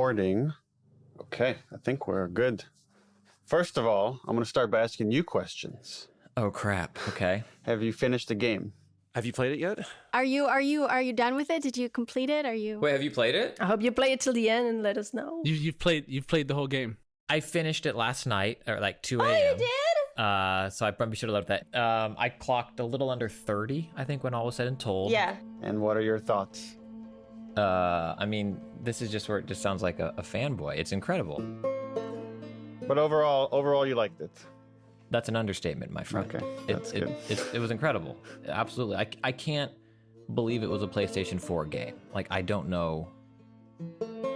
recording. Okay, I think we're good. First of all, I'm going to start by asking you questions. Oh crap. Okay. Have you finished the game? Have you played it yet? Are you done with it? Did you complete it? Wait, have you played it? I hope you play it till the end and let us know. You've played the whole game. I finished it last night, or like 2 a.m. Oh, you did? So I probably should have left that. I clocked a little under 30, I think, when all was said and told. Yeah. And what are your thoughts? I mean, this is just where it just sounds like a fanboy. It's incredible. But overall, you liked it. That's an understatement, my friend. Okay, that's good. It was incredible. Absolutely. I can't believe it was a PlayStation 4 game. Like, I don't know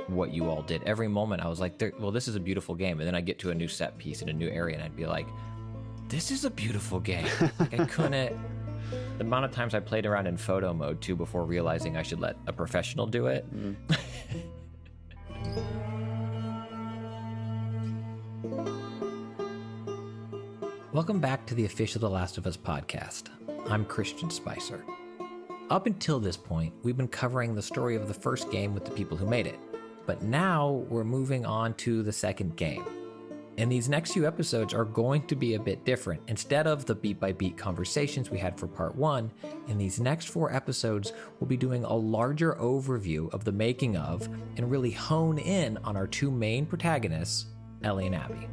what you all did. Every moment I was like, well, this is a beautiful game. And then I get to a new set piece in a new area and I'd be like, this is a beautiful game. Like, I couldn't. The amount of times I played around in photo mode too before realizing I should let a professional do it. Welcome back to the official The Last of Us podcast. I'm Christian Spicer. Up until this point, we've been covering the story of the first game with the people who made it. But now we're moving on to the second game. And these next few episodes are going to be a bit different. Instead of the beat-by-beat conversations we had for part 1, in these next 4 episodes, we'll be doing a larger overview of the making of and really hone in on our 2 main protagonists, Ellie and Abby.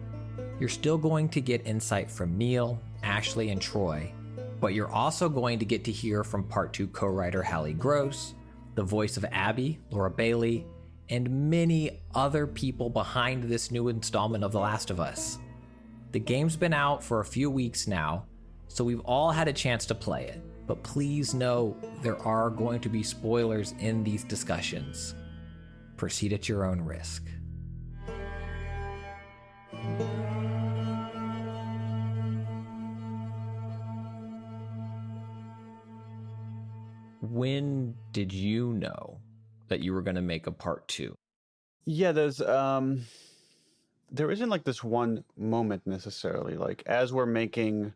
You're still going to get insight from Neil, Ashley, and Troy, but you're also going to get to hear from Part 2 co-writer Halley Gross, the voice of Abby, Laura Bailey, and many other people behind this new installment of The Last of Us. The game's been out for a few weeks now, so we've all had a chance to play it, but please know there are going to be spoilers in these discussions. Proceed at your own risk. When did you know that you were going to make a part 2? Yeah, there isn't like this one moment necessarily. Like, as we're making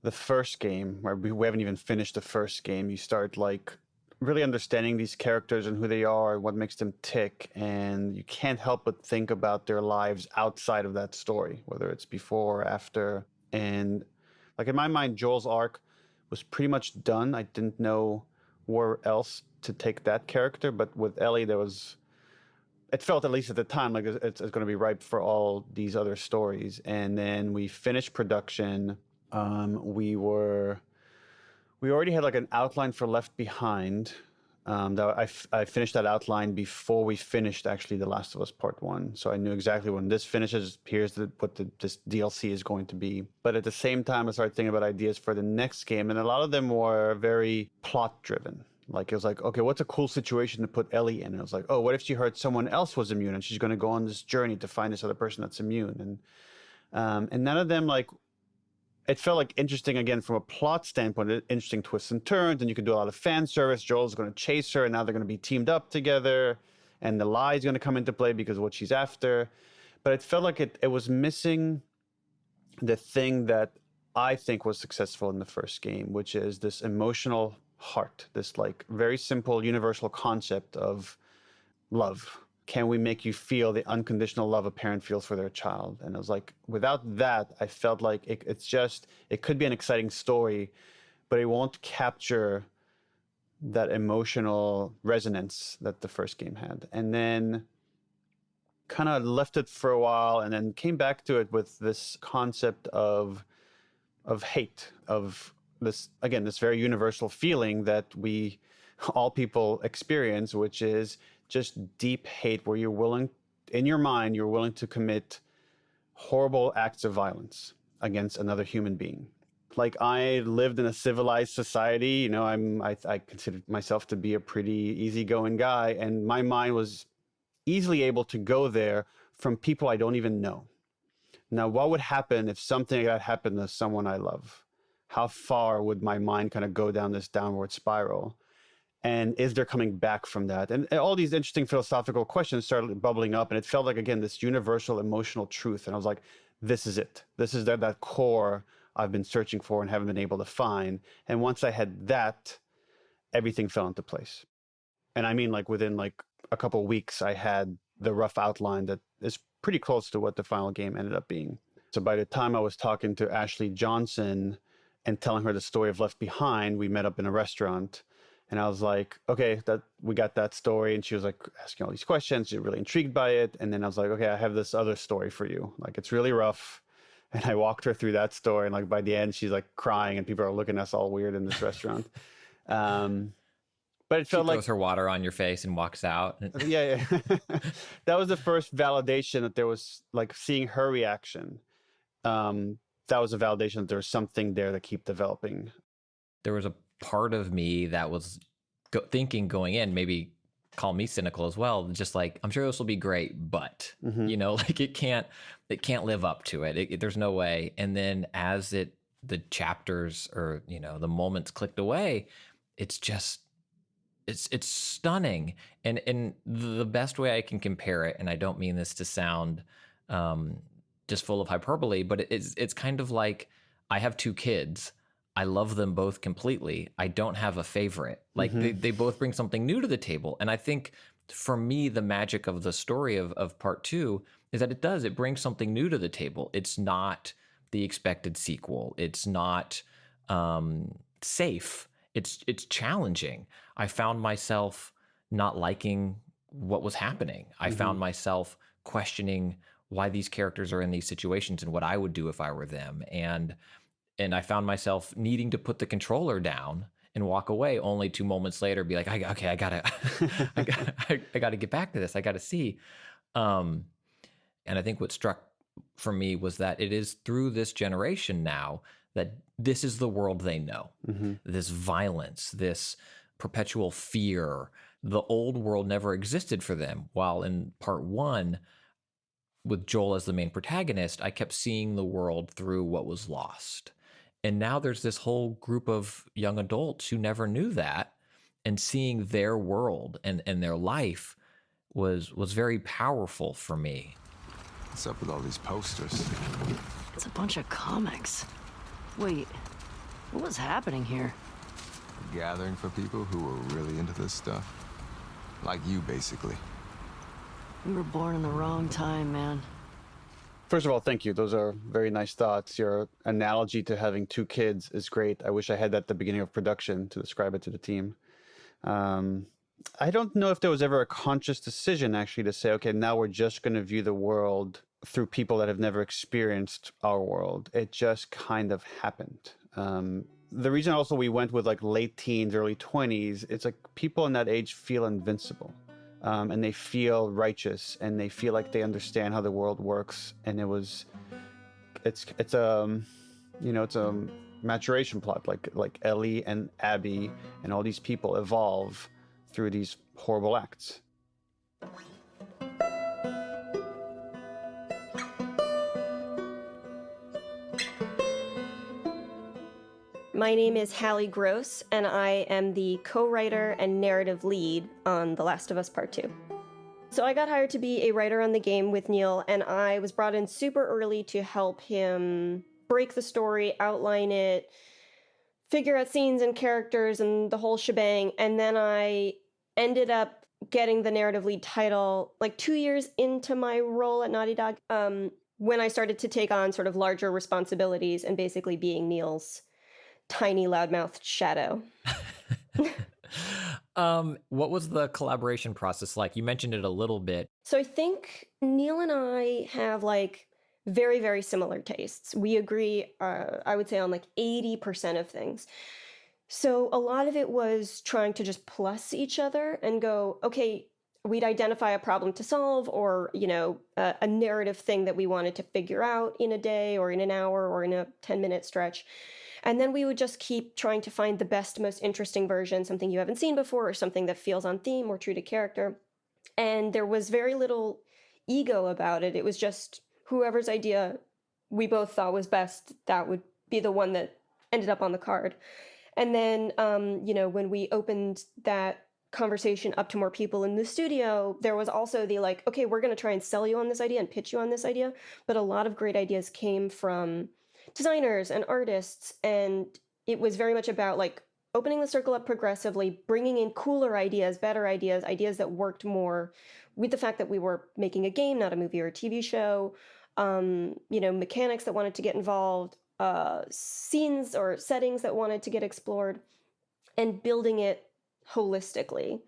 the first game, where we haven't even finished the first game, you start like really understanding these characters and who they are and what makes them tick, and you can't help but think about their lives outside of that story, whether it's before or after. And like, in my mind, Joel's arc was pretty much done. I didn't know where else to take that character, but with Ellie, it felt, at least at the time, like it's going to be ripe for all these other stories. And then we finished production. We already had like an outline for Left Behind. I finished that outline before we finished actually The Last of Us Part 1. So I knew exactly when this finishes, here's what this DLC is going to be. But at the same time, I started thinking about ideas for the next game. And a lot of them were very plot driven. Like, it was like, okay, what's a cool situation to put Ellie in? And it was like, oh, what if she heard someone else was immune and she's going to go on this journey to find this other person that's immune? And none of them, like, it felt like interesting, again, from a plot standpoint, interesting twists and turns, and you could do a lot of fan service. Joel's going to chase her, and now they're going to be teamed up together, and the lie is going to come into play because of what she's after. But it felt like it was missing the thing that I think was successful in the first game, which is this emotional heart, this like very simple universal concept of love. Can we make you feel the unconditional love a parent feels for their child? And it was like, without that, I felt like it could be an exciting story, but it won't capture that emotional resonance that the first game had. And then kind of left it for a while and then came back to it with this concept of hate, of this, again, this very universal feeling that all people experience, which is just deep hate, where in your mind, you're willing to commit horrible acts of violence against another human being. Like, I lived in a civilized society, I consider myself to be a pretty easygoing guy, and my mind was easily able to go there from people I don't even know. Now, what would happen if something like that happened to someone I love? How far would my mind kind of go down this downward spiral? And is there coming back from that? And all these interesting philosophical questions started bubbling up, and it felt like, again, this universal emotional truth. And I was like, this is it. This is that core I've been searching for and haven't been able to find. And once I had that, everything fell into place. And I mean, like, within like a couple of weeks, I had the rough outline that is pretty close to what the final game ended up being. So by the time I was talking to Ashley Johnson and telling her the story of Left Behind, we met up in a restaurant. And I was like, okay, we got that story. And she was like asking all these questions. She's really intrigued by it. And then I was like, okay, I have this other story for you. Like, it's really rough. And I walked her through that story. And like by the end, she's like crying and people are looking at us all weird in this restaurant. But it felt like throws her water on your face and walks out. Yeah. That was the first validation that there was, like, seeing her reaction. That was a validation that there was something there to keep developing. There was a part of me that was thinking going in, maybe call me cynical as well, just like, I'm sure this will be great, but you know, like it can't live up to it. There's no way. And then as the chapters or, you know, the moments clicked away, it's just, it's stunning. And the best way I can compare it, and I don't mean this to sound just full of hyperbole, but it's kind of like, I have two kids. I love them both completely. I don't have a favorite. Like they both bring something new to the table. And I think for me, the magic of the story of part two is that it brings something new to the table. It's not the expected sequel. It's not safe. It's challenging. I found myself not liking what was happening. I found myself questioning why these characters are in these situations and what I would do if I were them. And I found myself needing to put the controller down and walk away, only 2 moments later be like, I gotta get back to this. I gotta see. And I think what struck for me was that it is through this generation now that this is the world they know. This violence, this perpetual fear. The old world never existed for them. While in part one, with Joel as the main protagonist, I kept seeing the world through what was lost. And now there's this whole group of young adults who never knew that, and seeing their world and their life was very powerful for me. What's up with all these posters? It's a bunch of comics. Wait, what was happening here? A gathering for people who were really into this stuff. Like you, basically. We were born in the wrong time, man. First of all, thank you. Those are very nice thoughts. Your analogy to having two kids is great. I wish I had that at the beginning of production to describe it to the team. I don't know if there was ever a conscious decision, actually, to say, okay, now we're just going to view the world through people that have never experienced our world. It just kind of happened. The reason also we went with like late teens, early 20s, it's like people in that age feel invincible. And they feel righteous, and they feel like they understand how the world works. And it's a maturation plot, like Ellie and Abby and all these people evolve through these horrible acts. My name is Halley Gross, and I am the co-writer and narrative lead on The Last of Us Part II. So I got hired to be a writer on the game with Neil, and I was brought in super early to help him break the story, outline it, figure out scenes and characters and the whole shebang. And then I ended up getting the narrative lead title like 2 years into my role at Naughty Dog, when I started to take on sort of larger responsibilities and basically being Neil's tiny loudmouthed shadow. What was the collaboration process like? You mentioned it a little bit. So I think Neil and I have like very, very similar tastes. We agree, I would say, on like 80% of things. So a lot of it was trying to just plus each other and go, okay, we'd identify a problem to solve, or, you know, a narrative thing that we wanted to figure out in a day or in an hour or in a 10-minute stretch. And then we would just keep trying to find the best, most interesting version, something you haven't seen before, or something that feels on theme or true to character. And there was very little ego about it. It was just whoever's idea we both thought was best, that would be the one that ended up on the card. And then, you know, when we opened that conversation up to more people in the studio, there was also the like, okay, we're going to try and sell you on this idea and pitch you on this idea. But a lot of great ideas came from designers and artists, and it was very much about like opening the circle up progressively, bringing in cooler ideas, better ideas, ideas that worked more with the fact that we were making a game, not a movie or a TV show, mechanics that wanted to get involved, scenes or settings that wanted to get explored, and building it holistically.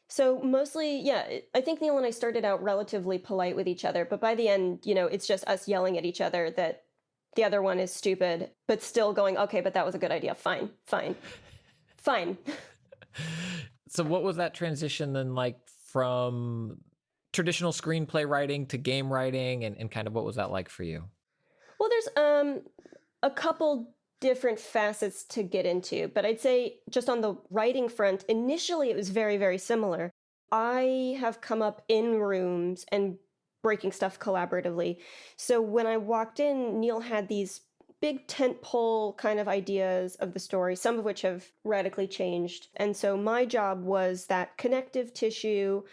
So mostly, yeah, I think Neil and I started out relatively polite with each other, but by the end, it's just us yelling at each other that the other one is stupid, but still going, okay, but that was a good idea. Fine. So what was that transition then like from traditional screenplay writing to game writing, and kind of what was that like for you? Well, there's a couple different facets to get into, but I'd say just on the writing front, initially it was very, very similar. I have come up in rooms and breaking stuff collaboratively. So when I walked in, Neil had these big tentpole kind of ideas of the story, some of which have radically changed. And so my job was that connective tissue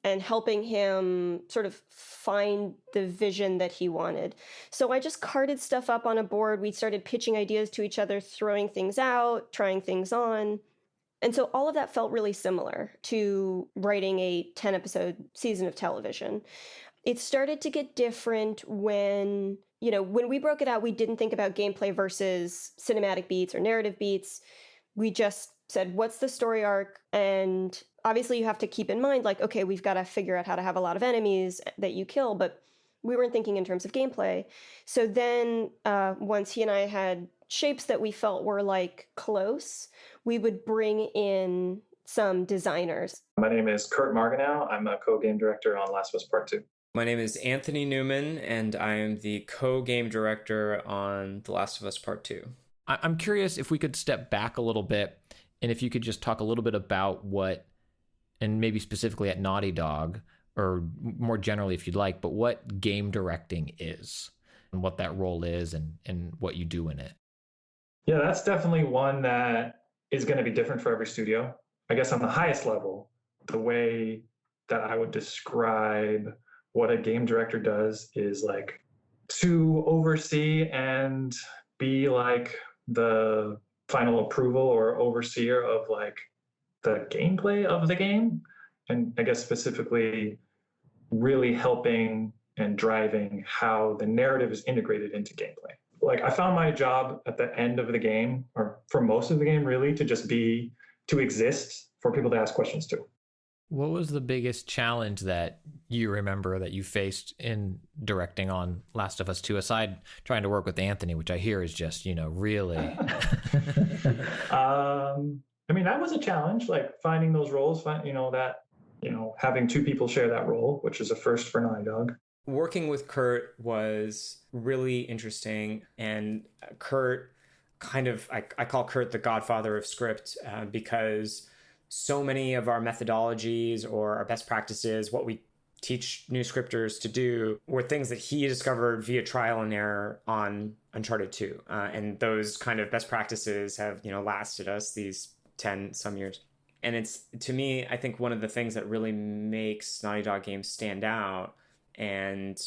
and helping him sort of find the vision that he wanted. So I just carted stuff up on a board. We started pitching ideas to each other, throwing things out, trying things on. And so all of that felt really similar to writing a 10-episode season of television. It started to get different when we broke it out, we didn't think about gameplay versus cinematic beats or narrative beats. We just said, what's the story arc? And obviously you have to keep in mind, like, okay, we've got to figure out how to have a lot of enemies that you kill, but we weren't thinking in terms of gameplay. So then once he and I had shapes that we felt were like close, we would bring in some designers. My name is Kurt Margenau. I'm a co-game director on Last of Us Part II. My name is Anthony Newman, and I am the co-game director on The Last of Us Part II. I'm curious if we could step back a little bit, and if you could just talk a little bit about what, and maybe specifically at Naughty Dog, or more generally if you'd like, but what game directing is, and what that role is, and what you do in it. Yeah, that's definitely one that is going to be different for every studio. I guess on the highest level, the way that I would describe what a game director does is like to oversee and be like the final approval or overseer of like the gameplay of the game. And I guess specifically really helping and driving how the narrative is integrated into gameplay. Like I found my job at the end of the game, or for most of the game really, to exist for people to ask questions to. What was the biggest challenge that you remember that you faced in directing on Last of Us 2, aside trying to work with Anthony, which I hear is just, really... that was a challenge, like finding those roles, having two people share that role, which is a first for Naughty Dog. Working with Kurt was really interesting, and Kurt I call Kurt the godfather of script because so many of our methodologies or our best practices, what we teach new scripters to do, were things that he discovered via trial and error on Uncharted 2. And those kind of best practices have, lasted us these 10 some years. And it's, to me, I think one of the things that really makes Naughty Dog games stand out, and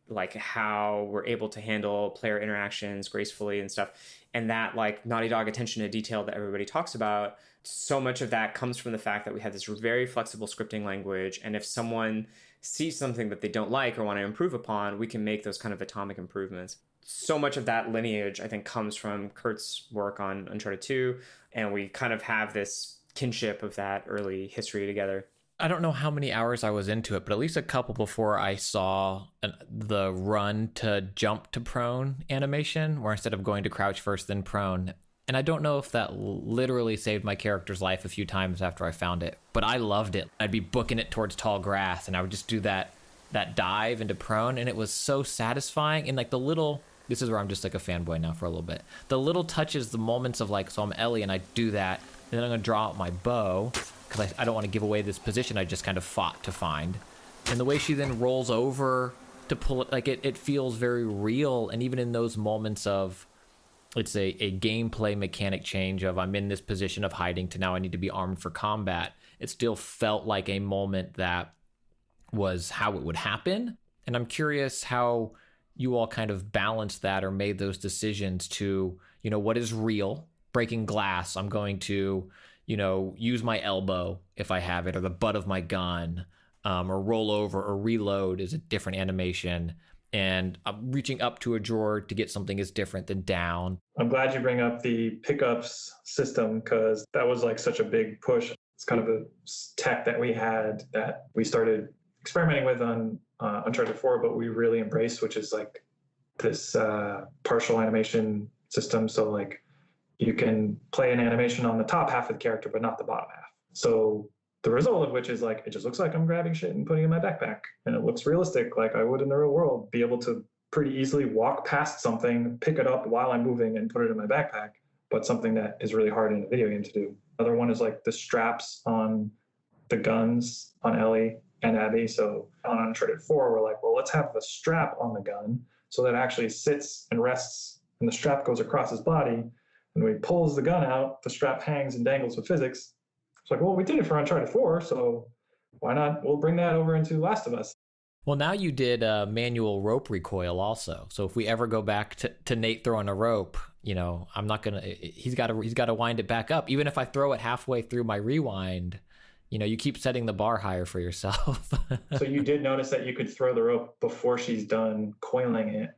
like how we're able to handle player interactions gracefully and stuff, and that like Naughty Dog attention to detail that everybody talks about, so much of that comes from the fact that we have this very flexible scripting language. And if someone sees something that they don't like or want to improve upon, we can make those kind of atomic improvements. So much of that lineage, I think, comes from Kurt's work on Uncharted 2. And we kind of have this kinship of that early history together. I don't know how many hours I was into it, but at least a couple before I saw the run to jump to prone animation, where instead of going to crouch first, then prone. And I don't know if that literally saved my character's life a few times after I found it, but I loved it. I'd be booking it towards tall grass, and I would just do that dive into prone, and it was so satisfying. And like this is where I'm just like a fanboy now for a little bit. The little touches, the moments of like, so I'm Ellie and I do that, and then I'm going to draw out my bow, because I don't want to give away this position I just kind of fought to find. And the way she then rolls over to pull it, like it feels very real. And even in those moments of, it's a gameplay mechanic change of I'm in this position of hiding to now I need to be armed for combat, it still felt like a moment that was how it would happen. And I'm curious how you all kind of balanced that or made those decisions to, what is real breaking glass, I'm going to, use my elbow if I have it, or the butt of my gun, or roll over or reload is a different animation. And reaching up to a drawer to get something is different than down. I'm glad you bring up the pickups system, because that was like such a big push. It's kind of a tech that we had that we started experimenting with on Uncharted 4, but we really embraced, which is like this partial animation system. So like you can play an animation on the top half of the character, but not the bottom half. So the result of which is like, it just looks like I'm grabbing shit and putting it in my backpack. And it looks realistic, like I would in the real world, be able to pretty easily walk past something, pick it up while I'm moving and put it in my backpack, but something that is really hard in a video game to do. Another one is like the straps on the guns on Ellie and Abby. So on Uncharted 4, we're like, well, let's have the strap on the gun so that it actually sits and rests, and the strap goes across his body. And when he pulls the gun out, the strap hangs and dangles with physics. It's like, well, we did it for Uncharted 4, so why not? We'll bring that over into Last of Us. Well, now you did manual rope recoil also. So if we ever go back to Nate throwing a rope, I'm not gonna. He's got to wind it back up. Even if I throw it halfway through my rewind, you keep setting the bar higher for yourself. So you did notice that you could throw the rope before she's done coiling it,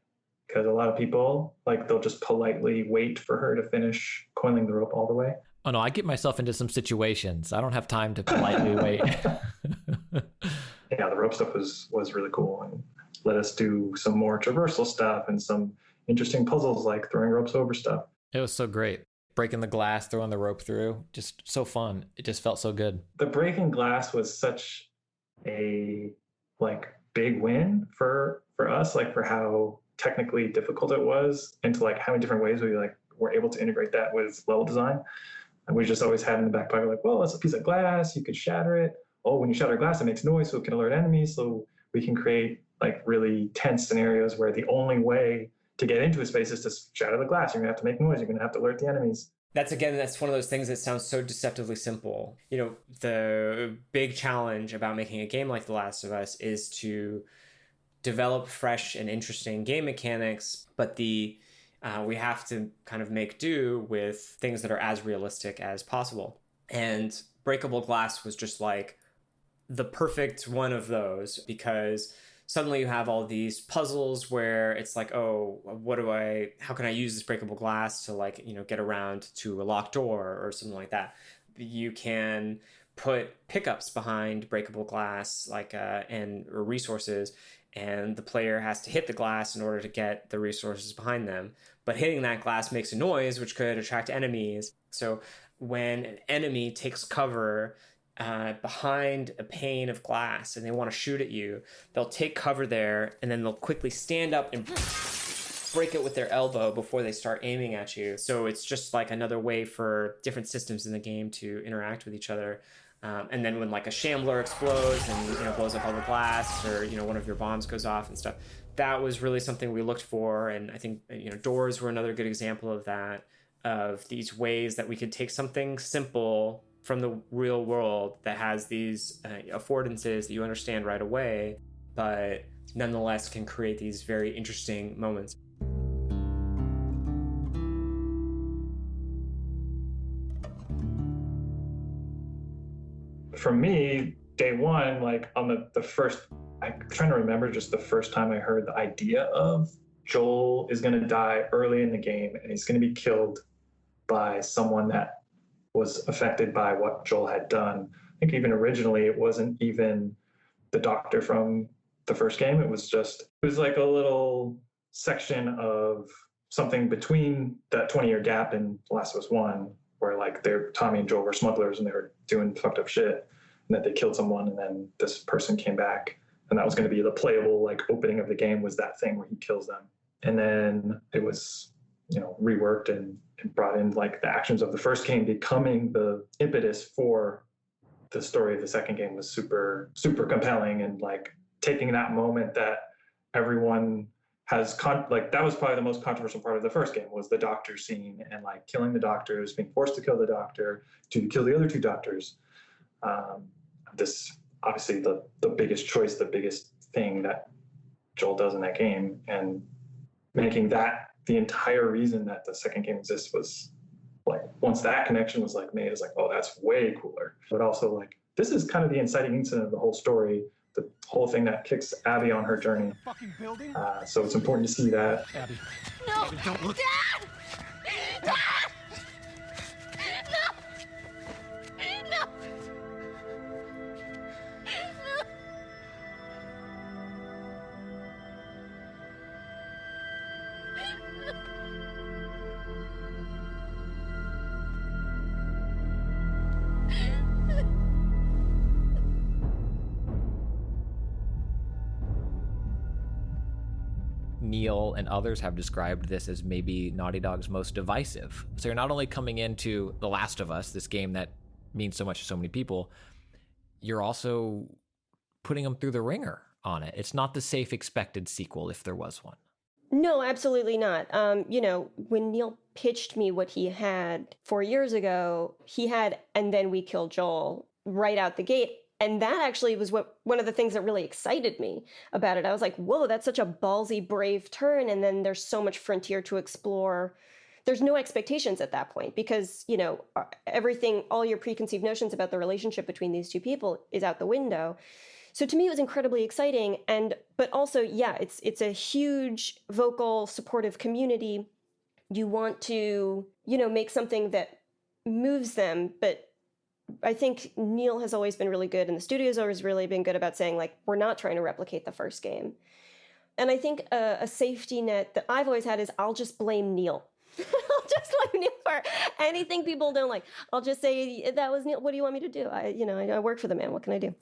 because a lot of people, like, they'll just politely wait for her to finish coiling the rope all the way. Oh no, I get myself into some situations. I don't have time to politely wait. Yeah, the rope stuff was really cool, and let us do some more traversal stuff and some interesting puzzles like throwing ropes over stuff. It was so great. Breaking the glass, throwing the rope through, just so fun. It just felt so good. The breaking glass was such a big win for us, like for how technically difficult it was, and to like how many different ways we were able to integrate that with level design. And we just always had in the back pocket, like, well, it's a piece of glass, you could shatter it. Oh, when you shatter glass, it makes noise, so it can alert enemies. So we can create like really tense scenarios where the only way to get into a space is to shatter the glass. You're gonna have to make noise. You're gonna have to alert the enemies. That's one of those things that sounds so deceptively simple. The big challenge about making a game like The Last of Us is to develop fresh and interesting game mechanics, but we have to kind of make do with things that are as realistic as possible. And breakable glass was just like the perfect one of those, because suddenly you have all these puzzles where it's like, oh, how can I use this breakable glass to get around to a locked door or something like that. You can put pickups behind breakable glass, and resources, and the player has to hit the glass in order to get the resources behind them. But hitting that glass makes a noise, which could attract enemies. So when an enemy takes cover behind a pane of glass and they want to shoot at you, they'll take cover there, and then they'll quickly stand up and break it with their elbow before they start aiming at you. So it's just like another way for different systems in the game to interact with each other. And then when like a shambler explodes and blows up all the glass, or one of your bombs goes off and stuff, that was really something we looked for. And I think doors were another good example of that, of these ways that we could take something simple from the real world that has these affordances that you understand right away, but nonetheless can create these very interesting moments. For me, day one, like on the first, I'm trying to remember just the first time I heard the idea of Joel is going to die early in the game and he's going to be killed by someone that was affected by what Joel had done. I think even originally it wasn't even the doctor from the first game. It was like a little section of something between that 20-year gap in Last of Us 1, where like Tommy and Joel were smugglers and they were doing fucked up shit, and that they killed someone, and then this person came back, and that was going to be the playable like opening of the game, was that thing where he kills them. And then it was reworked and brought in like the actions of the first game becoming the impetus for the story of the second game was super, super compelling. And like taking that moment that everyone has that was probably the most controversial part of the first game, was the doctor scene and like killing the doctors, being forced to kill the doctor, to kill the other two doctors. This obviously the biggest choice, the biggest thing that Joel does in that game, and making that the entire reason that the second game exists was like once that connection was like made, it's like, oh, that's way cooler. But also like, this is kind of the inciting incident of the whole story, the whole thing that kicks Abby on her journey. So it's important to see that. Abby. No! Abby, don't look. Dad! Dad! No! No! Neil and others have described this as maybe Naughty Dog's most divisive. So you're not only coming into The Last of Us, this game that means so much to so many people, you're also putting them through the ringer on it. It's not the safe expected sequel if there was one. No, absolutely not. You know, when Neil pitched me what he had 4 years ago, he had "And Then We Kill Joel" right out the gate. And that actually was one of the things that really excited me about it. I was like, whoa, that's such a ballsy, brave turn. And then there's so much frontier to explore. There's no expectations at that point because, you know, everything, all your preconceived notions about the relationship between these two people is out the window. So to me, it was incredibly exciting. But also, yeah, it's a huge, vocal, supportive community. You want to, you know, make something that moves them, but I think Neil has always been really good, and the studio's always really been good about saying, like, we're not trying to replicate the first game. And I think a safety net that I've always had is I'll just blame Neil. I'll just blame Neil for anything people don't like. I'll just say, that was Neil. What do you want me to do? I work for the man. What can I do?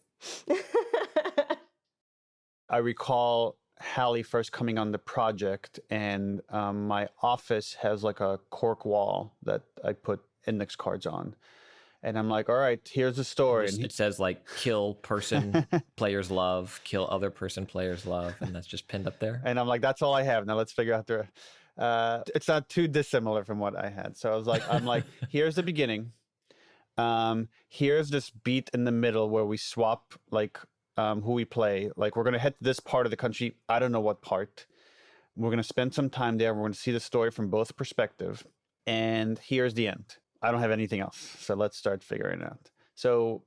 I recall Halley first coming on the project, and my office has like a cork wall that I put index cards on. And I'm like, all right, here's the story. It says like, kill person players love, kill other person players love. And that's just pinned up there. And I'm like, that's all I have. Now let's figure out it's not too dissimilar from what I had. So I'm like, here's the beginning. Here's this beat in the middle where we swap like who we play. Like we're going to head to this part of the country. I don't know what part. We're going to spend some time there. We're going to see the story from both perspectives. And here's the end. I don't have anything else. So let's start figuring it out. So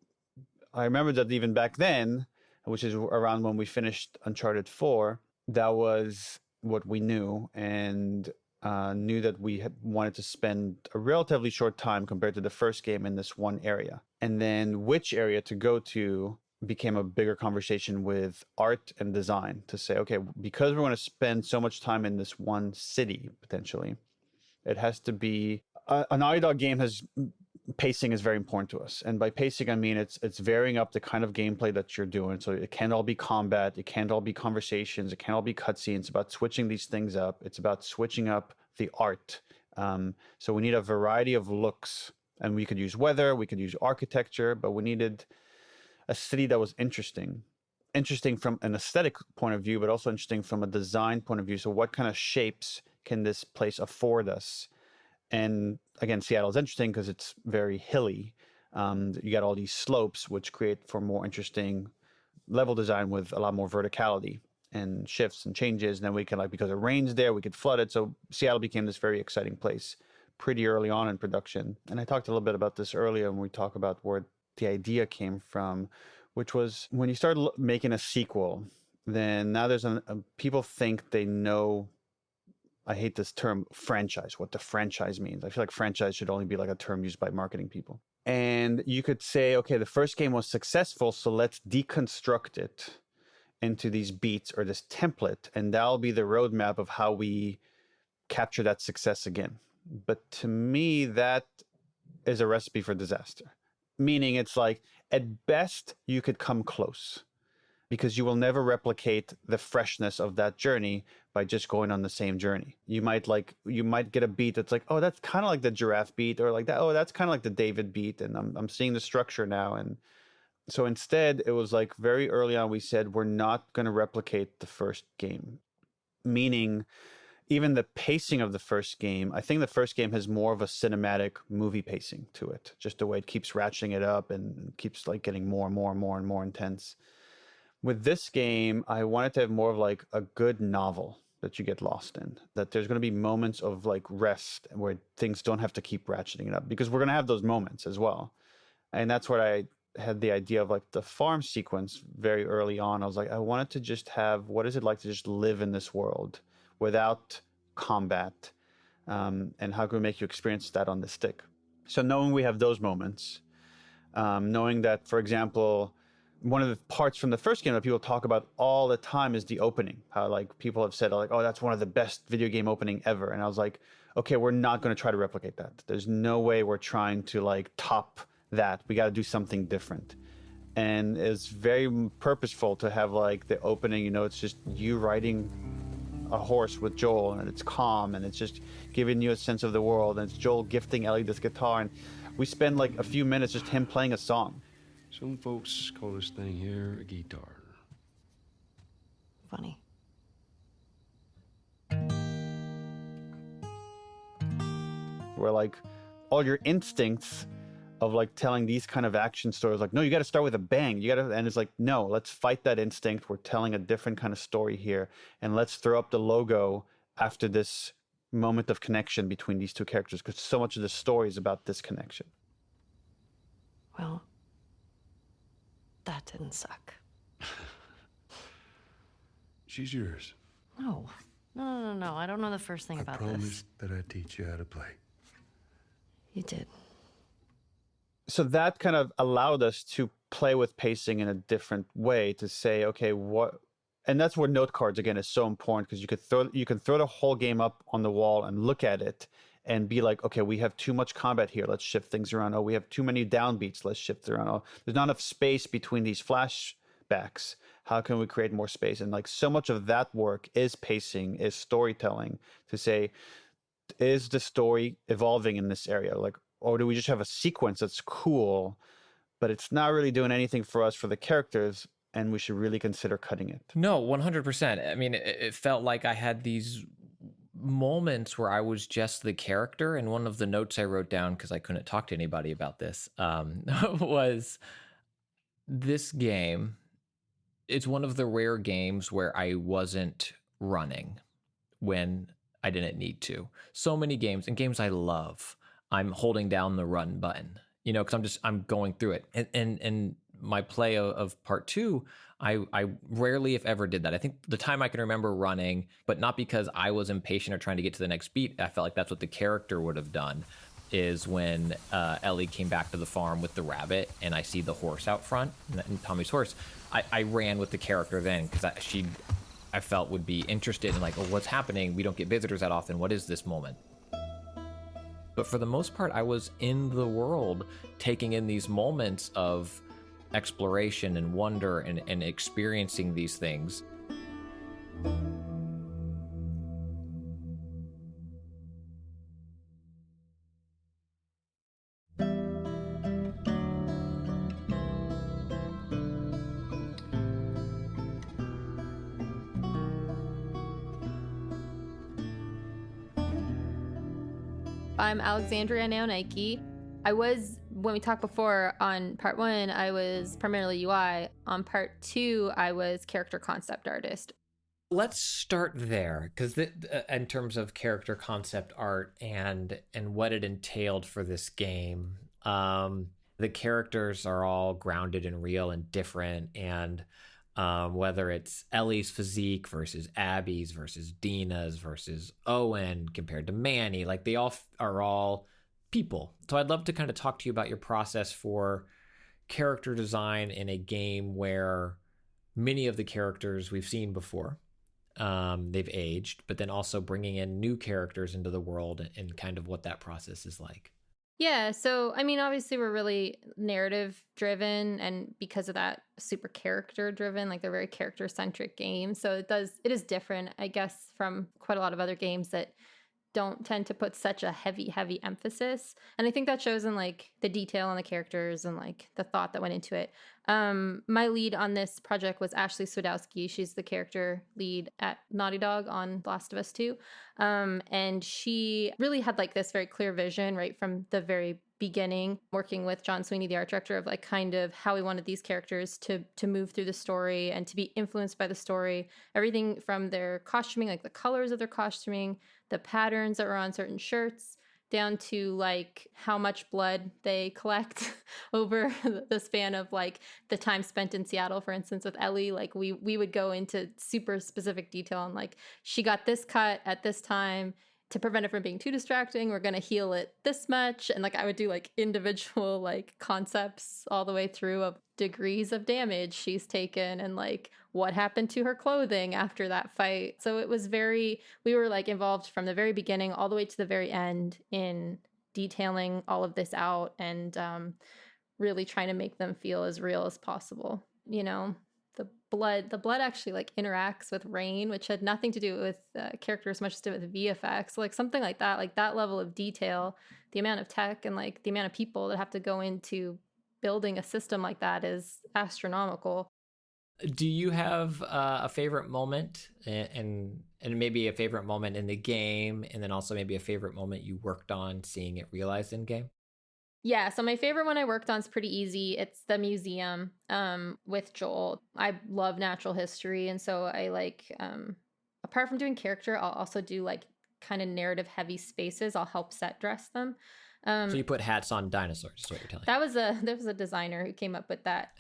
I remember that even back then, which is around when we finished Uncharted 4, that was what we knew, and knew that we had wanted to spend a relatively short time compared to the first game in this one area. And then which area to go to became a bigger conversation with art and design to say, okay, because we're going to spend so much time in this one city, potentially, it has to be a Naughty Dog game has pacing is very important to us. And by pacing, I mean it's varying up the kind of gameplay that you're doing. So it can't all be combat. It can't all be conversations. It can't all be cutscenes. It's about switching these things up. It's about switching up the art. So we need a variety of looks. And we could use weather. We could use architecture. But we needed a city that was interesting. Interesting from an aesthetic point of view, but also interesting from a design point of view. So what kind of shapes can this place afford us? And again, Seattle's interesting because it's very hilly. You got all these slopes, which create for more interesting level design with a lot more verticality and shifts and changes. And then we can, like, because it rains there, we could flood it. So Seattle became this very exciting place pretty early on in production. And I talked a little bit about this earlier when we talk about where the idea came from, which was when you start making a sequel, then now there's people think they know. I hate this term franchise, what the franchise means. I feel like franchise should only be like a term used by marketing people. And you could say, okay, the first game was successful, so let's deconstruct it into these beats or this template, and that'll be the roadmap of how we capture that success again. But to me, that is a recipe for disaster. Meaning it's like, at best, you could come close, because you will never replicate the freshness of that journey by just going on the same journey. You might get a beat that's like, oh, that's kind of like the giraffe beat, or like that, oh, that's kind of like the David beat, and I'm seeing the structure now. And so instead, it was like very early on, we said, we're not going to replicate the first game. Meaning, even the pacing of the first game, I think the first game has more of a cinematic movie pacing to it, just the way it keeps ratcheting it up and keeps like getting more and more and more intense. With this game, I wanted to have more of like a good novel, that you get lost in, that there's going to be moments of like rest where things don't have to keep ratcheting it up, because we're going to have those moments as well. And that's where I had the idea of like the farm sequence very early on. I was like, I wanted to just have, what is it like to just live in this world without combat? And how can we make you experience that on the stick? So knowing we have those moments, knowing that, for example, one of the parts from the first game that people talk about all the time is the opening. How like people have said like, oh, that's one of the best video game opening ever. And I was like, okay, we're not going to try to replicate that. There's no way we're trying to like top that. We got to do something different. And it's very purposeful to have like the opening, you know, it's just you riding a horse with Joel, and it's calm, and it's just giving you a sense of the world, and it's Joel gifting Ellie this guitar, and we spend like a few minutes just him playing a song. Some folks call this thing here a guitar. Funny. Where like all your instincts of like telling these kind of action stories, like, no, you got to start with a bang, and it's like, no, let's fight that instinct. We're telling a different kind of story here, and let's throw up the logo after this moment of connection between these two characters, because so much of the story is about this connection. Well, that didn't suck. She's yours. No. No. I don't know the first thing about this. I promised that I'd teach you how to play. You did. So that kind of allowed us to play with pacing in a different way, to say, okay, what, and that's where note cards again is so important, because you can throw the whole game up on the wall and look at it and be like, okay, we have too much combat here, let's shift things around. Oh, we have too many downbeats, let's shift around. Oh, there's not enough space between these flashbacks. How can we create more space? And like so much of that work is pacing, is storytelling, to say, is the story evolving in this area? Like, or do we just have a sequence that's cool, but it's not really doing anything for us, for the characters, and we should really consider cutting it? No, 100%. I mean, it felt like I had these moments where I was just the character. And one of the notes I wrote down, because I couldn't talk to anybody about this, was this game, it's one of the rare games where I wasn't running when I didn't need to. So many games, and games I love, I'm holding down the run button, you know, because I'm going through it. And my play of part 2, I rarely, if ever, did that. I think the time I can remember running, but not because I was impatient or trying to get to the next beat. I felt like that's what the character would have done, is when Ellie came back to the farm with the rabbit, and I see the horse out front, and Tommy's horse. I ran with the character then, because I felt would be interested in like, oh, what's happening? We don't get visitors that often. What is this moment? But for the most part, I was in the world, taking in these moments of exploration and wonder and experiencing these things. I'm Alexandria Neonakis. When we talked before, on part 1, I was primarily UI. On part 2, I was character concept artist. Let's start there, because in terms of character concept art and what it entailed for this game, the characters are all grounded and real and different, and whether it's Ellie's physique versus Abby's versus Dina's versus Owen compared to Manny, like they all are all people. So I'd love to kind of talk to you about your process for character design in a game where many of the characters we've seen before, they've aged, but then also bringing in new characters into the world and kind of what that process is like. Yeah, so I mean, obviously we're really narrative driven, and because of that, super character driven. Like they're very character centric games, so it is different, I guess, from quite a lot of other games that don't tend to put such a heavy emphasis. And I think that shows in like the detail on the characters and like the thought that went into it. My lead on this project was Ashley Swedowski. She's the character lead at Naughty Dog on Last of Us 2. And she really had like this very clear vision right from the very beginning, working with John Sweeney, the art director, of like kind of how we wanted these characters to move through the story and to be influenced by the story. Everything from their costuming, like the colors of their costuming, the patterns that were on certain shirts, down to like how much blood they collect over the span of like the time spent in Seattle, for instance, with Ellie. Like we would go into super specific detail on like, she got this cut at this time. To prevent it from being too distracting, we're going to heal it this much. And like I would do like individual like concepts all the way through of degrees of damage she's taken and like what happened to her clothing after that fight. So it was we were like involved from the very beginning all the way to the very end in detailing all of this out and really trying to make them feel as real as possible. You know, the blood actually like interacts with rain, which had nothing to do with characters as much as to do with VFX. Like something like that level of detail, the amount of tech and like the amount of people that have to go into building a system like that is astronomical. Do you have a favorite moment and maybe a favorite moment in the game, and then also maybe a favorite moment you worked on seeing it realized in game? Yeah, so my favorite one I worked on is pretty easy. It's the museum with Joel. I love natural history, and so I like, apart from doing character, I'll also do like kind of narrative heavy spaces. I'll help set dress them. So you put hats on dinosaurs, is what you're telling me. There was a designer who came up with that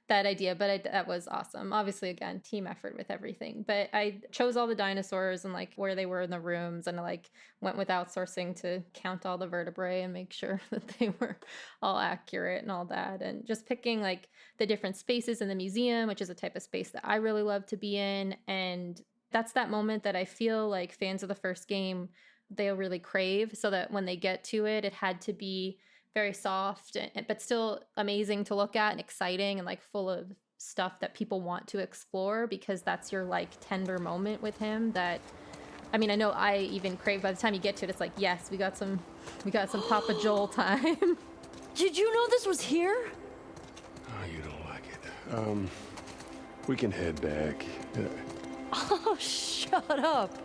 that idea, but that was awesome. Obviously, again, team effort with everything. But I chose all the dinosaurs and like where they were in the rooms, and I like went with outsourcing to count all the vertebrae and make sure that they were all accurate and all that. And just picking like the different spaces in the museum, which is a type of space that I really love to be in. And that's that moment that I feel like fans of the first game, they'll really crave, so that when they get to it, it had to be very soft, but still amazing to look at and exciting and like full of stuff that people want to explore, because that's your like tender moment with him that, I mean, I know I even crave. By the time you get to it, it's like, yes, we got some Papa Joel time. Did you know this was here? Oh, you don't like it. We can head back. Oh, shut up.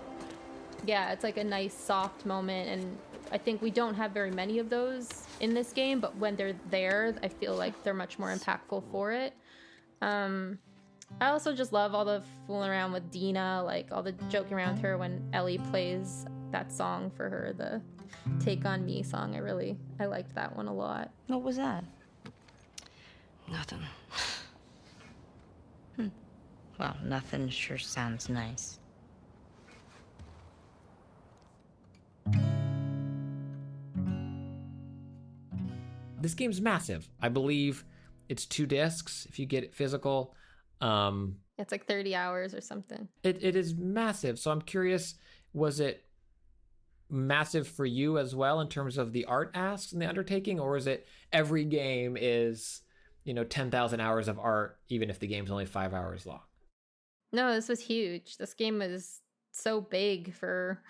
Yeah, it's like a nice soft moment, and I think we don't have very many of those in this game, but when they're there, I feel like they're much more impactful for it. I also just love all the fooling around with Dina, like all the joking around with her when Ellie plays that song for her, the Take On Me song. I liked that one a lot. What was that? Nothing. Well, nothing sure sounds nice. This game's massive. I believe it's 2 discs if you get it physical. It's like 30 hours or something. It is massive. So I'm curious, was it massive for you as well in terms of the art asks and the undertaking, or is it every game is, 10,000 hours of art, even if the game's only 5 hours long? No, this was huge. This game was so big for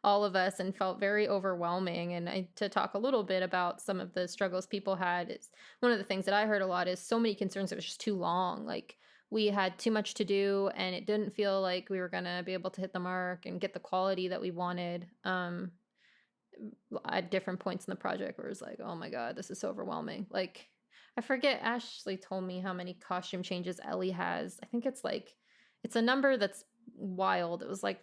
all of us and felt very overwhelming. And to talk a little bit about some of the struggles people had, it's one of the things that I heard a lot is so many concerns. It was just too long. Like we had too much to do, and it didn't feel like we were going to be able to hit the mark and get the quality that we wanted at different points in the project, where it was like, oh my God, this is so overwhelming. Like, I forget, Ashley told me how many costume changes Ellie has. I think it's a number that's wild. It was like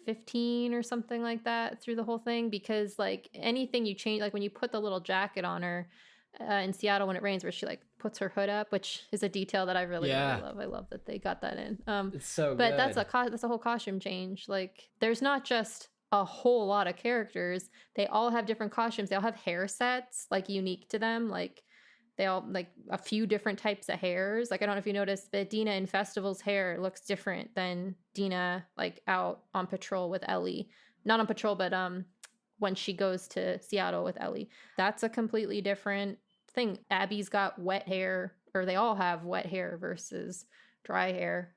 15 or something like that through the whole thing, because like anything you change, like when you put the little jacket on her in Seattle when it rains, where she like puts her hood up, which is a detail that I really love. I love that they got that in. It's so but good. That's a whole costume change. Like there's not just a whole lot of characters. They all have different costumes. They all have hair sets like unique to them. Like they all like a few different types of hairs. Like, I don't know if you noticed, but Dina in Festival's hair looks different than Dina like out on patrol with Ellie. Not on patrol, but when she goes to Seattle with Ellie. That's a completely different thing. Abby's got wet hair, or they all have wet hair versus dry hair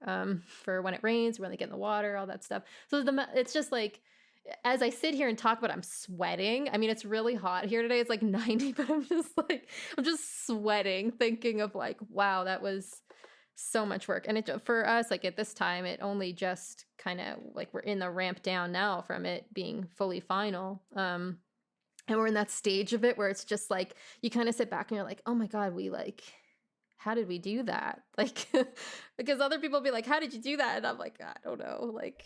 for when it rains, when they get in the water, all that stuff. So it's just like, as I sit here and talk about it, I'm sweating. I mean, it's really hot here today. It's like 90, but I'm just sweating thinking of like, wow, that was so much work. And it, for us, like at this time, it only just kind of like we're in the ramp down now from it being fully final. And we're in that stage of it where it's just like, you kind of sit back and you're like, oh my God, how did we do that? Like, because other people be like, how did you do that? And I'm like, I don't know. Like,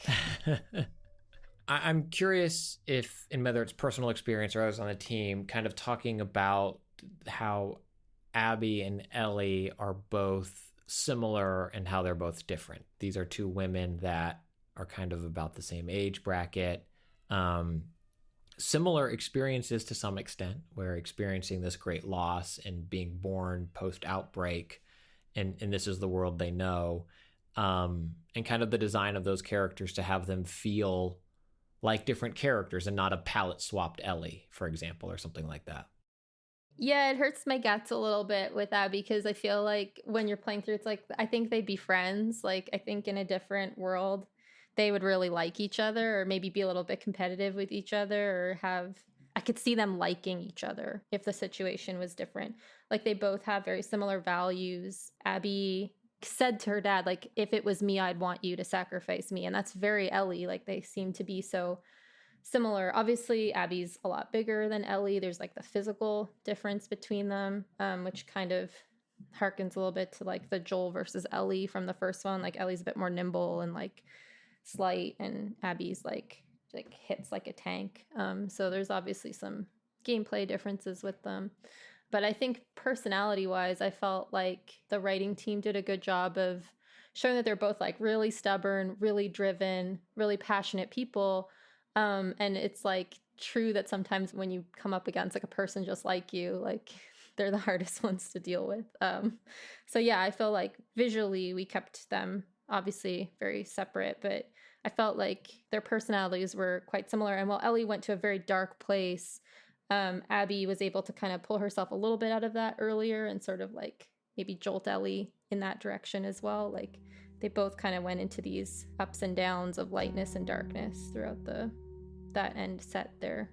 I'm curious if, in whether it's personal experience or I was on the team, kind of talking about how Abby and Ellie are both similar and how they're both different. These are two women that are kind of about the same age bracket. Similar experiences to some extent, where experiencing this great loss and being born post-outbreak, and this is the world they know, and kind of the design of those characters to have them feel like different characters and not a palette-swapped Ellie, for example, or something like that. yeah, it hurts my guts a little bit with Abby because I feel like when you're playing through, it's like, I think they'd be friends. Like, I think in a different world, they would really like each other, or maybe be a little bit competitive with each other, or I could see them liking each other if the situation was different. Like, they both have very similar values. Abby said to her dad, like, if it was me, I'd want you to sacrifice me. And that's very Ellie. Like, they seem to be so similar. Obviously, Abby's a lot bigger than Ellie. There's like the physical difference between them, which kind of harkens a little bit to like the Joel versus Ellie from the first one. Like, Ellie's a bit more nimble and like slight, and Abby's like hits like a tank. So there's obviously some gameplay differences with them. But I think personality wise, I felt like the writing team did a good job of showing that they're both like really stubborn, really driven, really passionate people. And it's like true that sometimes when you come up against like a person just like you, like they're the hardest ones to deal with. So yeah, I feel like visually we kept them obviously very separate, but I felt like their personalities were quite similar. And while Ellie went to a very dark place, Abby was able to kind of pull herself a little bit out of that earlier and sort of like maybe jolt Ellie in that direction as well. Like, they both kind of went into these ups and downs of lightness and darkness throughout that end set there.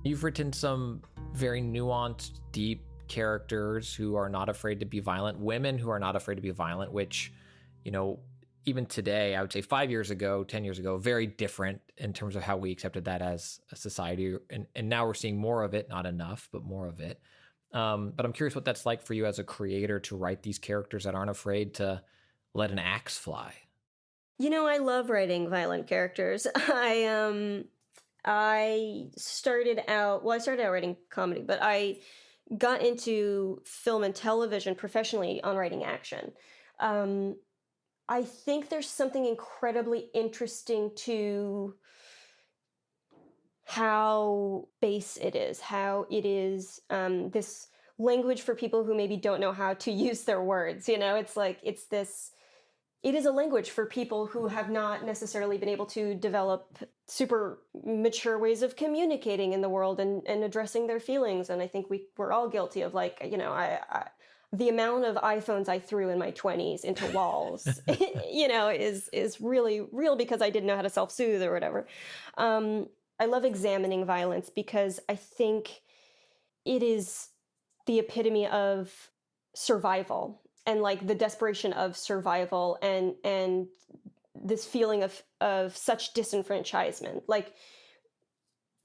You've written some very nuanced, deep characters who are not afraid to be violent, women who are not afraid to be violent, which, you know, even today, I would say 5 years ago, 10 years ago, very different in terms of how we accepted that as a society. And now we're seeing more of it, not enough, but more of it. But I'm curious what that's like for you as a creator to write these characters that aren't afraid to let an axe fly. You know, I love writing violent characters. I started out writing comedy, but I got into film and television professionally on writing action. I think there's something incredibly interesting to how base it is, how it is this language for people who maybe don't know how to use their words. You know, it is a language for people who have not necessarily been able to develop super mature ways of communicating in the world and addressing their feelings. And I think we're all guilty of, like, you know, the amount of iPhones I threw in my 20s into walls, you know, is really real because I didn't know how to self-soothe or whatever. I love examining violence because I think it is the epitome of survival and like the desperation of survival and this feeling of such disenfranchisement. Like,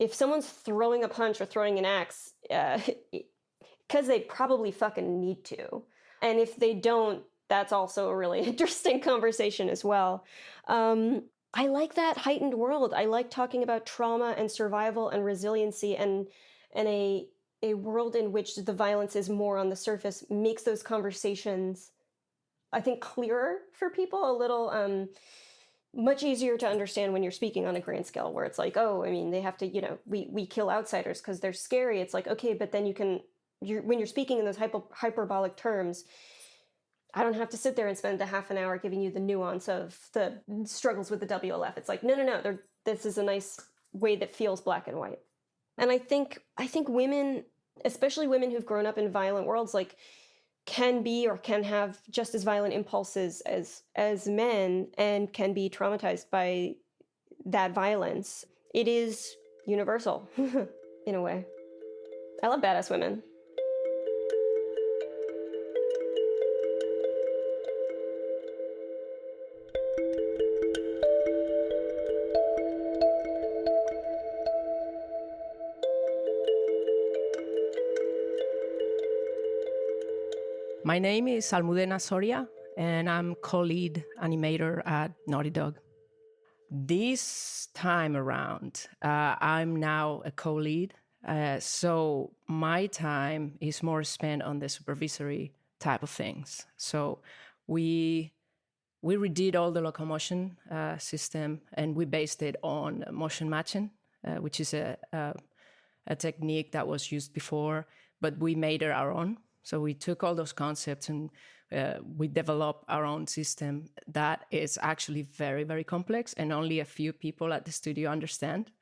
if someone's throwing a punch or throwing an axe, because they probably fucking need to. And if they don't, that's also a really interesting conversation as well. I like that heightened world. I like talking about trauma and survival and resiliency, and a world in which the violence is more on the surface makes those conversations, I think, clearer for people, a little much easier to understand when you're speaking on a grand scale, where it's like, oh, I mean, they have to, you know, we kill outsiders because they're scary. It's like, okay, but then when you're speaking in those hyperbolic terms, I don't have to sit there and spend a half an hour giving you the nuance of the struggles with the WLF. It's like, no, this is a nice way that feels black and white. And I think women, especially women who've grown up in violent worlds, like can be or can have just as violent impulses as men and can be traumatized by that violence. It is universal in a way. I love badass women. My name is Almudena Soria, and I'm co-lead animator at Naughty Dog. This time around, I'm now a co-lead, so my time is more spent on the supervisory type of things. So we redid all the locomotion system, and we based it on motion matching, which is a technique that was used before, but we made it our own. So we took all those concepts and we developed our own system that is actually very, very complex and only a few people at the studio understand.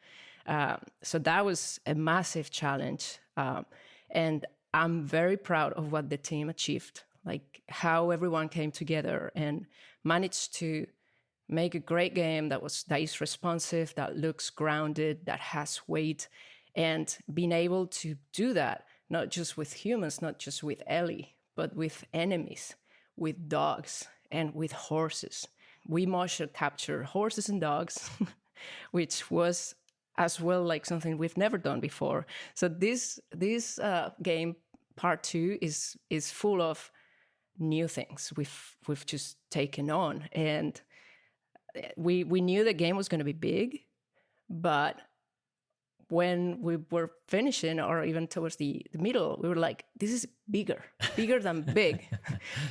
So that was a massive challenge. And I'm very proud of what the team achieved, like how everyone came together and managed to make a great game that is responsive, that looks grounded, that has weight, and being able to do that not just with humans, not just with Ellie, but with enemies, with dogs, and with horses. We motion capture horses and dogs, which was as well like something we've never done before. So this game, part 2, is full of new things we've just taken on. And we knew the game was going to be big, but when we were finishing, or even towards the middle, we were like, this is bigger than big.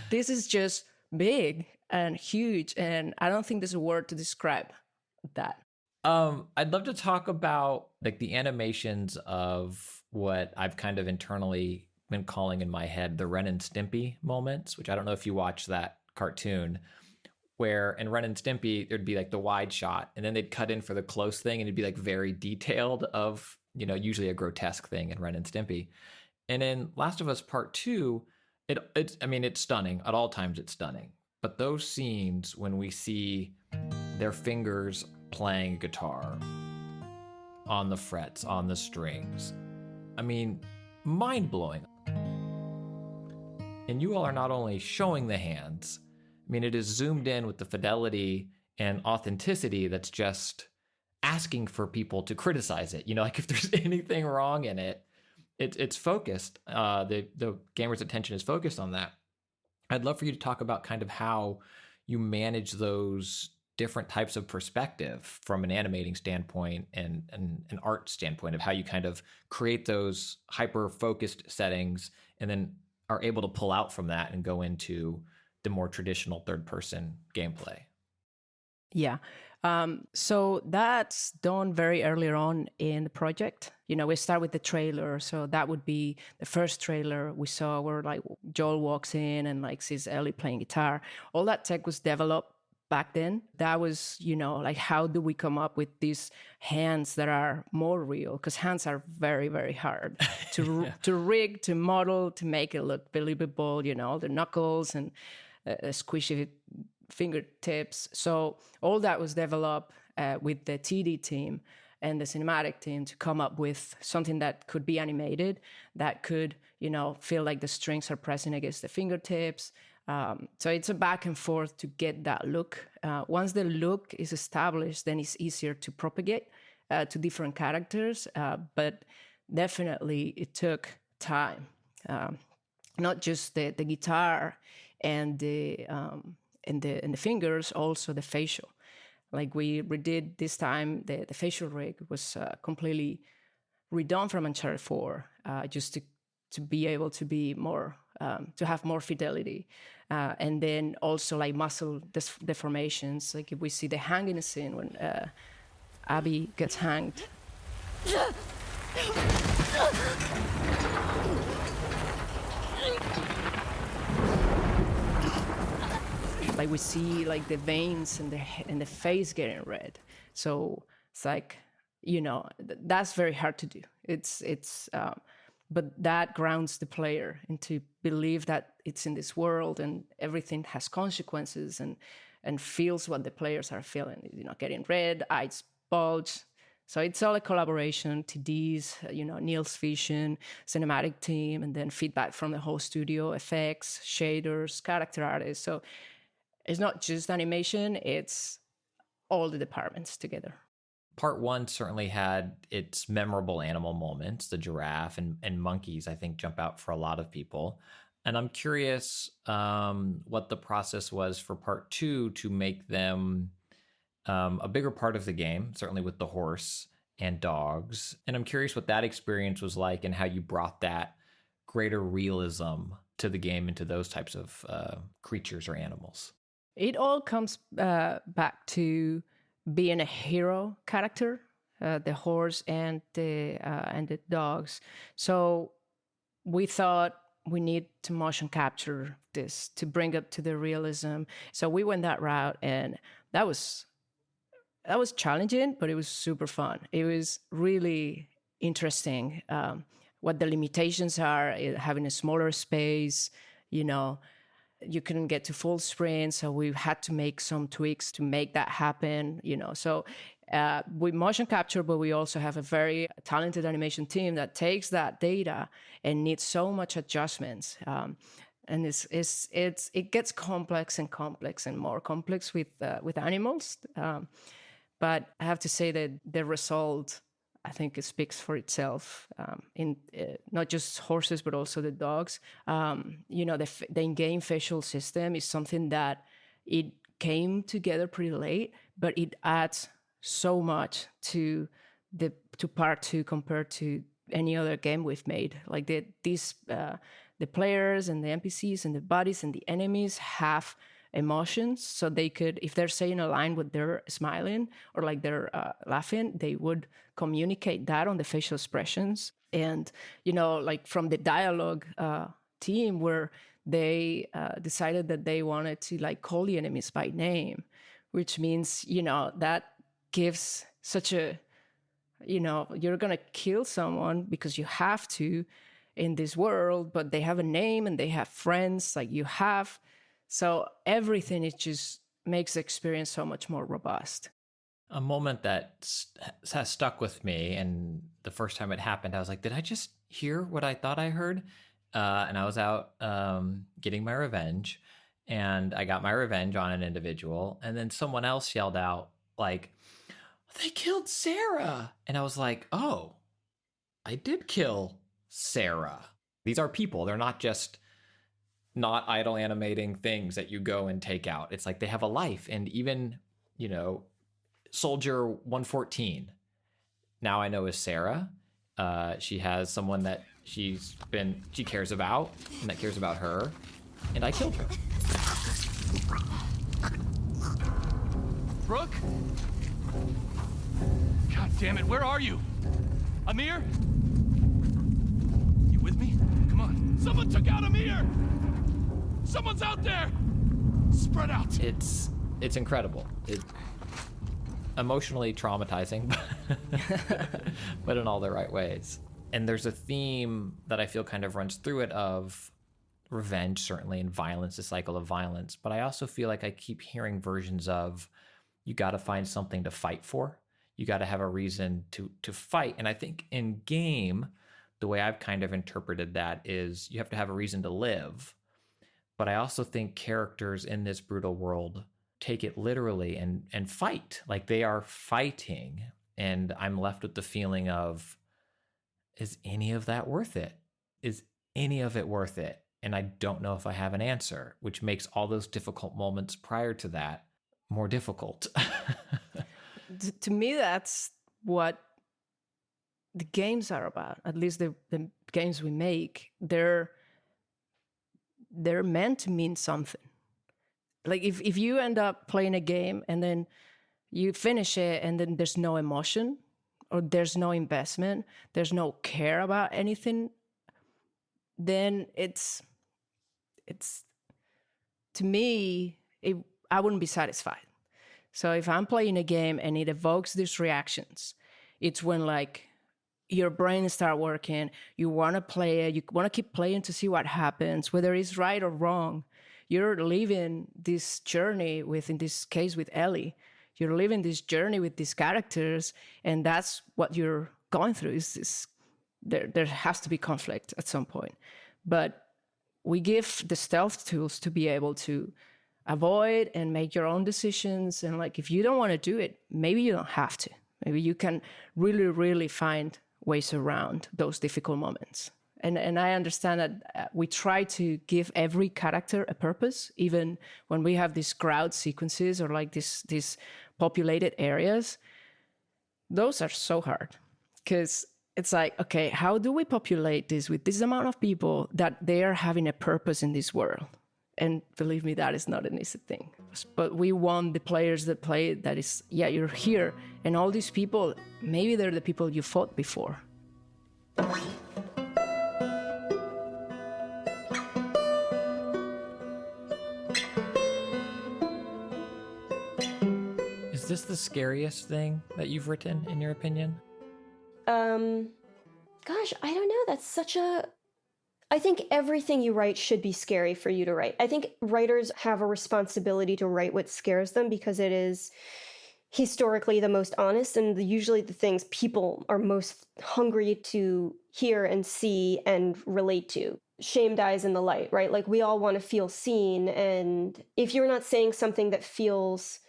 This is just big and huge. And I don't think there's a word to describe that. I'd love to talk about like the animations of what I've kind of internally been calling in my head the Ren and Stimpy moments, which I don't know if you watched that cartoon, where in Ren and Stimpy, there'd be like the wide shot and then they'd cut in for the close thing and it'd be like very detailed of, you know, usually a grotesque thing in Ren and Stimpy. And in Last of Us Part 2, it's stunning. At all times, it's stunning. But those scenes when we see their fingers playing guitar on the frets, on the strings, I mean, mind-blowing. And you all are not only showing the hands, I mean, it is zoomed in with the fidelity and authenticity that's just asking for people to criticize it. You know, like if there's anything wrong in it, it's focused. The gamer's attention is focused on that. I'd love for you to talk about kind of how you manage those different types of perspective from an animating standpoint and an art standpoint of how you kind of create those hyper-focused settings and then are able to pull out from that and go into the more traditional third-person gameplay. Yeah. So that's done very early on in the project. You know, we start with the trailer. So that would be the first trailer we saw where like Joel walks in and like sees Ellie playing guitar. All that tech was developed back then. That was, you know, like how do we come up with these hands that are more real? Because hands are very, very hard to rig, to model, to make it look believable, you know, the knuckles and squishy fingertips. So all that was developed with the TD team and the cinematic team to come up with something that could be animated, that could, you know, feel like the strings are pressing against the fingertips. So it's a back and forth to get that look. Once the look is established, then it's easier to propagate to different characters. But definitely it took time. Not just the guitar and the fingers, also the facial. Like we redid this time, the facial rig was completely redone from Uncharted 4, just to be able to be more, to have more fidelity. And then also like muscle deformations. Like if we see the hanging scene when Abby gets hanged. Like we see like the veins and the face getting red. So it's like that's very hard to do. But that grounds the player into believe that it's in this world and everything has consequences and feels what the players are feeling, getting red, eyes bulge. So it's all a collaboration, TDs, Neil's vision, cinematic team, and then feedback from the whole studio, effects, shaders, character artists. So it's not just animation, it's all the departments together. Part 1 certainly had its memorable animal moments. The giraffe and monkeys, I think, jump out for a lot of people. And I'm curious what the process was for Part 2 to make them a bigger part of the game, certainly with the horse and dogs. And I'm curious what that experience was like and how you brought that greater realism to the game and to those types of creatures or animals. It all comes back to being a hero character, the horse and the dogs. So we thought we need to motion capture this to bring up to the realism. So we went that route, and that was challenging, but it was super fun. It was really interesting what the limitations are, having a smaller space, you couldn't get to full screen, so we had to make some tweaks to make that happen, So we motion capture, but we also have a very talented animation team that takes that data and needs so much adjustments. And it gets complex and more complex with animals. But I have to say that the result, I think it speaks for itself in not just horses, but also the dogs. The in-game facial system is something that it came together pretty late, but it adds so much to Part 2 compared to any other game we've made. Like the players and the NPCs and the bodies and the enemies have emotions, so they could, if they're saying a line with they're smiling or like they're laughing, they would communicate that on the facial expressions. And like from the dialogue team, where they decided that they wanted to like call the enemies by name, which means that gives such a you're gonna kill someone because you have to in this world, but they have a name and they have friends like you have. So everything, it just makes the experience so much more robust. A moment that has stuck with me, and the first time it happened, I was like, did I just hear what I thought I heard? And I was out getting my revenge, and I got my revenge on an individual, and then someone else yelled out, like, they killed Sarah. And I was like, oh, I did kill Sarah. These are people. They're not just not idle animating things that you go and take out. It's like they have a life. And even, Soldier 114, now I know is Sarah. She has someone that she cares about and that cares about her. And I killed her. Brooke? God damn it, where are you? Amir? You with me? Come on. Someone took out Amir! Someone's out there! Spread out! It's incredible. It's emotionally traumatizing, but in all the right ways. And there's a theme that I feel kind of runs through it of revenge, certainly, and violence, the cycle of violence. But I also feel like I keep hearing versions of you got to find something to fight for. You got to have a reason to fight. And I think in game, the way I've kind of interpreted that is you have to have a reason to live. But I also think characters in this brutal world take it literally and fight. Like they are fighting. And I'm left with the feeling of, is any of that worth it? Is any of it worth it? And I don't know if I have an answer, which makes all those difficult moments prior to that more difficult. To me, that's what the games are about. At least the games we make, they're meant to mean something. Like if you end up playing a game and then you finish it and then there's no emotion or there's no investment, there's no care about anything, then it's to me, I wouldn't be satisfied. So if I'm playing a game and it evokes these reactions, It's when like your brain start working, you want to play it, you want to keep playing to see what happens, whether it's right or wrong. You're living this journey with, in this case, with Ellie. You're living this journey with these characters, and that's what you're going through. Is this there has to be conflict at some point. But we give the stealth tools to be able to avoid and make your own decisions. And like, if you don't want to do it, maybe you don't have to. Maybe you can really, really find ways around those difficult moments. And I understand that we try to give every character a purpose, even when we have these crowd sequences or like these populated areas. Those are so hard because it's like, okay, how do we populate this with this amount of people that they are having a purpose in this world? And believe me, that is not an easy thing. But we want the players that play that is, yeah, you're here. And all these people, maybe they're the people you fought before. Is this the scariest thing that you've written, in your opinion? Gosh, I don't know. That's such a... I think everything you write should be scary for you to write. I think writers have a responsibility to write what scares them because it is historically the most honest and usually the things people are most hungry to hear and see and relate to. Shame dies in the light, right? Like we all want to feel seen, and if you're not saying something that feels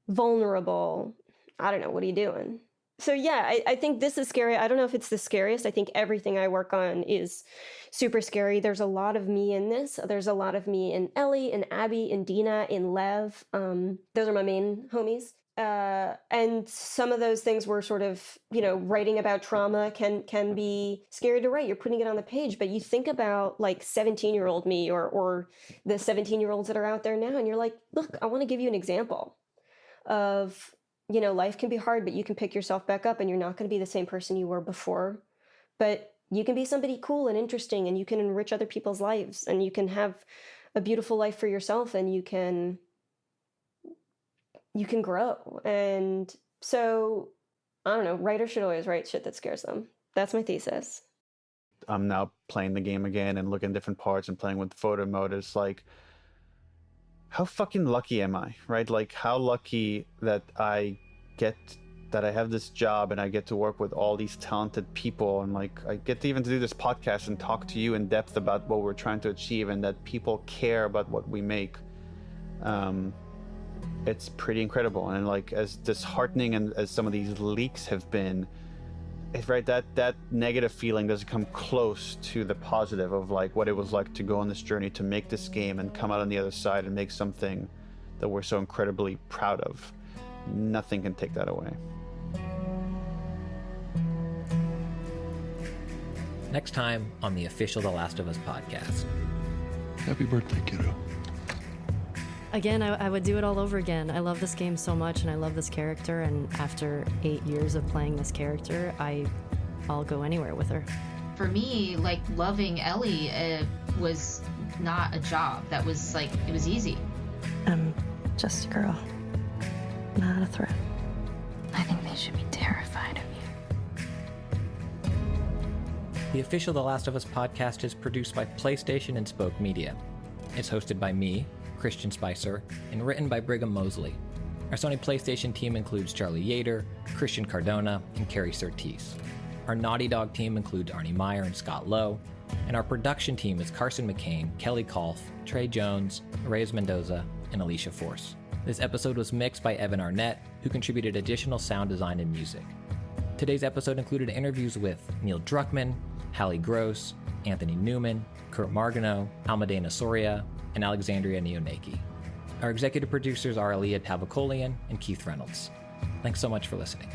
vulnerable, I don't know, what are you doing? So yeah, I think this is scary. I don't know if it's the scariest. I think everything I work on is super scary. There's a lot of me in this. There's a lot of me in Ellie, in Abby, in Dina, in Lev. Those are my main homies. And some of those things were sort of, you know, writing about trauma can be scary to write. You're putting it on the page, but you think about like 17-year-old me or the 17-year-olds that are out there now, and you're like, look, I want to give you an example of, you know, life can be hard, but you can pick yourself back up and you're not going to be the same person you were before. But you can be somebody cool and interesting, and you can enrich other people's lives, and you can have a beautiful life for yourself, and you can grow. And so, I don't know, writers should always write shit that scares them. That's my thesis. I'm now playing the game again and looking at different parts and playing with photo mode. It's like, how fucking lucky am I, right? Like, how lucky that I have this job and I get to work with all these talented people, and like I get to even do this podcast and talk to you in depth about what we're trying to achieve, and that people care about what we make. It's pretty incredible. And like, as disheartening and as some of these leaks have been, right, that negative feeling doesn't come close to the positive of like what it was like to go on this journey to make this game and come out on the other side and make something that we're so incredibly proud of. Nothing can take that away. Next time on the official The Last of Us podcast. Happy birthday, kiddo. Again, I would do it all over again. I love this game so much, and I love this character, and after 8 years of playing this character, I'll go anywhere with her. For me, like, loving Ellie was not a job. That was, like, it was easy. I'm just a girl, not a threat. I think they should be terrified of you. The official The Last of Us podcast is produced by PlayStation and Spoke Media. It's hosted by me, Christian Spicer, and written by Brigham Mosley. Our Sony PlayStation team includes Charlie Yater, Christian Cardona, and Carrie Surtees. Our Naughty Dog team includes Arnie Meyer and Scott Lowe, and our production team is Carson McCain, Kelly Kolf, Trey Jones, Reyes Mendoza, and Alicia Force. This episode was mixed by Evan Arnett, who contributed additional sound design and music. Today's episode included interviews with Neil Druckmann, Halley Gross, Anthony Newman, Kurt Margenau, Almudena Soria, and Alexandria Neonakis. Our executive producers are Aaliyah Tavakolian and Keith Reynolds. Thanks so much for listening.